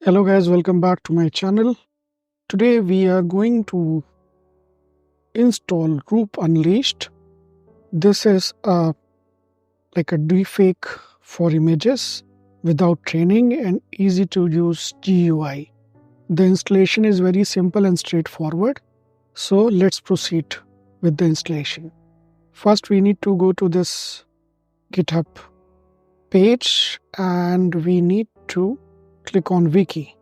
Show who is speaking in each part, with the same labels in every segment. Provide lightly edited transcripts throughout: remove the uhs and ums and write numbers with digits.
Speaker 1: Hello guys, welcome back to my channel. Today we are going to install Roop-Unleashed. This is like a deepfake for images without training and easy to use GUI. The installation is very simple and straightforward. So let's proceed with the installation. First we need to go to this GitHub page and we need to click on Wiki.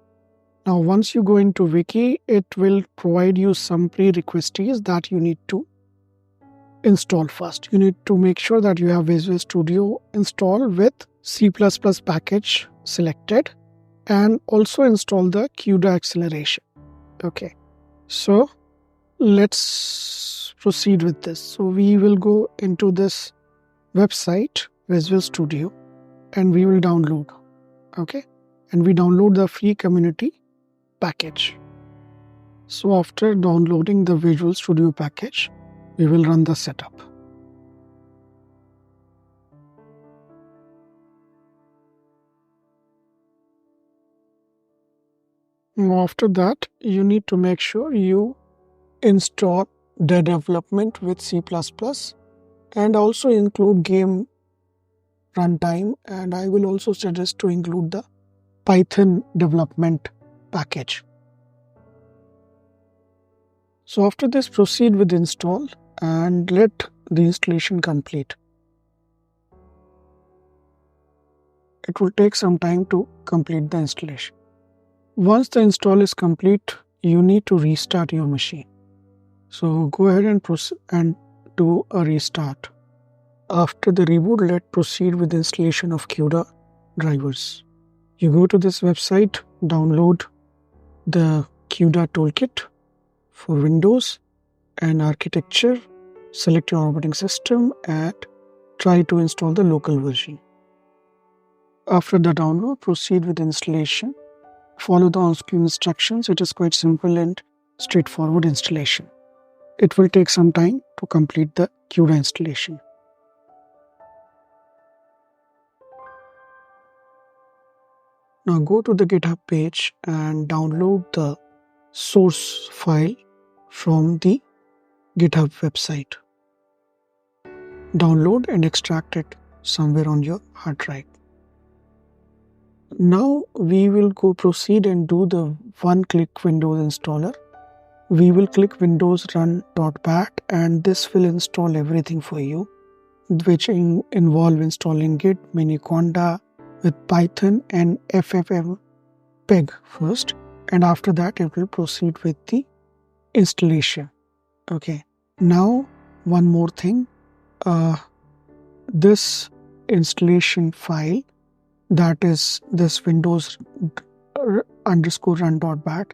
Speaker 1: Now, once you go into Wiki, it will provide you some prerequisites that you need to install first. You need to make sure that you have Visual Studio installed with C++ package selected and also install the Cuda acceleration. Okay, so let's proceed with this. So we will go into this website, Visual Studio, and we will download. Okay, and we download the free community package. So after downloading the Visual Studio package, we will run the setup. Now after that, you need to make sure you install the development with C++ and also include game runtime, and I will also suggest to include the Python development package. So after this, proceed with install and let the installation complete. It will take some time to complete the installation. Once the install is complete, you need to restart your machine. So go ahead and proceed and do a restart. After the reboot, let's proceed with the installation of Cuda drivers. You go to this website, download the Cuda toolkit for Windows and architecture, select your operating system and try to install the local version. After the download, proceed with installation. Follow the on-screen instructions. It is quite simple and straightforward installation. It will take some time to complete the Cuda installation. Now go to the GitHub page and download the source file from the GitHub website. Download and extract it somewhere on your hard drive. Now we will go proceed and do the one-click Windows installer. We will click Windows run.bat and this will install everything for you, which involve installing Git, Miniconda with Python and FFmpeg first, and after that it will proceed with the installation. Okay, now one more thing, this installation file, that is this Windows underscore run.bat,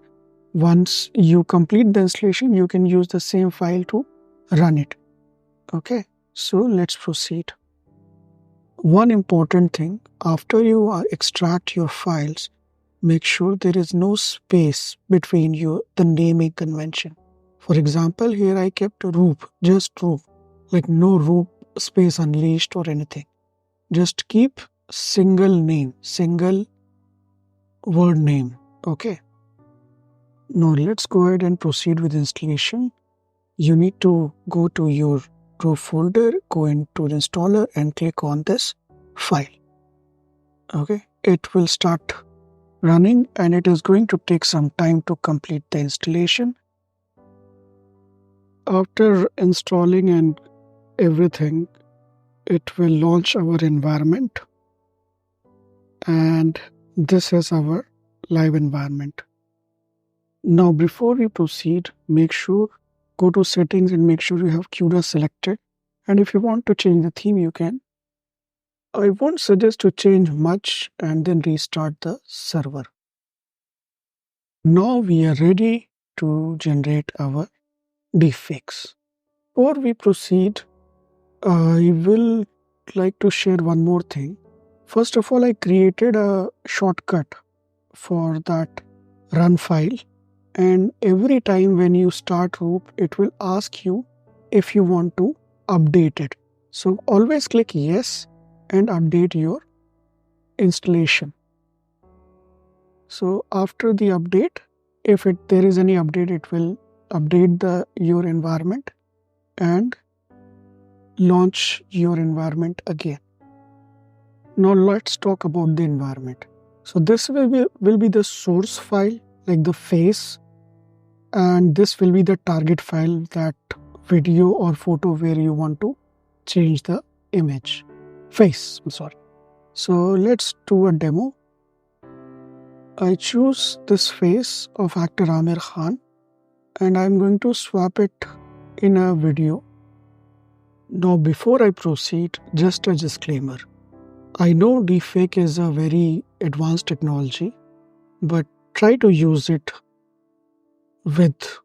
Speaker 1: once you complete the installation, you can use the same file to run it. Okay, so let's proceed. One important thing, after you extract your files, make sure there is no space between the naming convention. For example, here I kept Roop, just Roop, like no Roop space unleashed or anything. Just keep single name, single word name. Okay. Now let's go ahead and proceed with installation. You need to go to your Roop folder, go into the installer and click on this file. Okay, it will start running and it is going to take some time to complete the installation. After installing and everything, it will launch our environment, and this is our live environment. Now before we proceed, make sure go to settings and make sure you have Cuda selected, and if you want to change the theme you can. I won't suggest to change much and then restart the server. Now we are ready to generate our deepfakes. Before we proceed, I will like to share one more thing. First of all, I created a shortcut for that run file, and every time when you start Roop, it will ask you if you want to update it. So always click yes and update your installation. So after the update, if there is any update, it will update your environment and launch your environment again. Now let's talk about the environment. So this will be the source file, like the face, and this will be the target file, that video or photo where you want to change the image. Face, I'm sorry. So let's do a demo. I choose this face of actor Amir Khan and I'm going to swap it in a video. Now before I proceed, just a disclaimer. I know deepfake is a very advanced technology, but try to use it with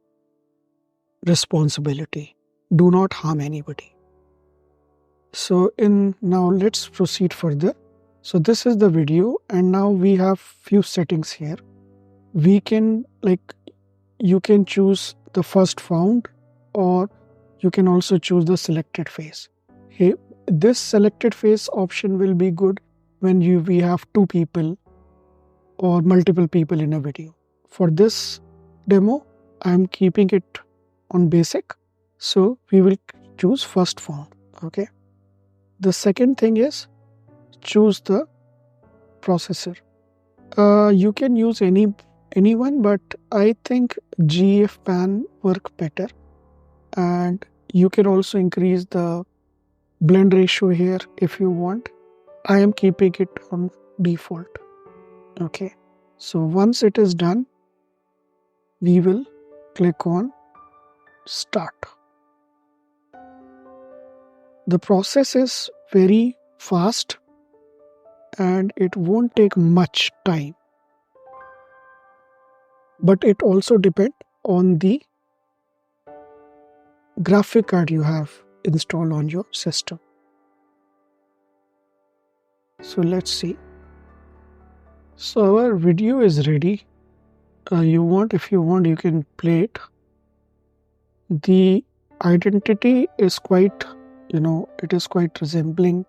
Speaker 1: responsibility. Do not harm anybody. So now let's proceed further. So this is the video and now we have few settings here. We can you can choose the first found, or you can also choose the selected face. Hey, this selected face option will be good when we have two people or multiple people in a video. For this demo, I'm keeping it on basic. So we will choose first found. Okay. The second thing is choose the processor. You can use anyone, but I think GFPAN work better. And you can also increase the blend ratio here if you want. I am keeping it on default. Okay. So once it is done, we will click on start. The process is very fast and it won't take much time. But it also depends on the graphic card you have installed on your system. So let's see. So our video is ready. If you want, you can play it. The identity is quite, it is quite resembling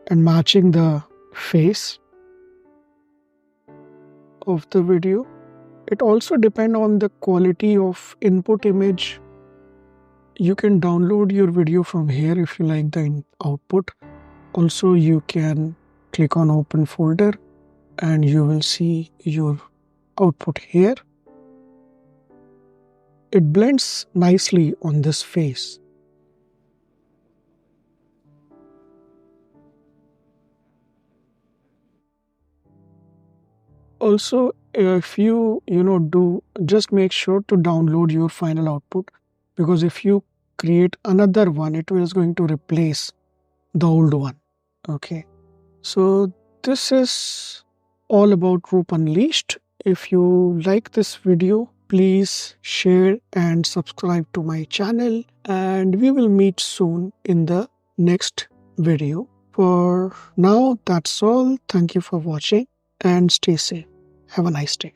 Speaker 1: and matching the face of the video. It also depends on the quality of input image. You can download your video from here if you like the output. Also, you can click on open folder and you will see your output here. It blends nicely on this face. Also, if you just make sure to download your final output, because if you create another one, it is going to replace the old one. Okay. So this is all about Roop-Unleashed. If you like this video, please share and subscribe to my channel, and we will meet soon in the next video. For now, that's all. Thank you for watching and stay safe. Have a nice day.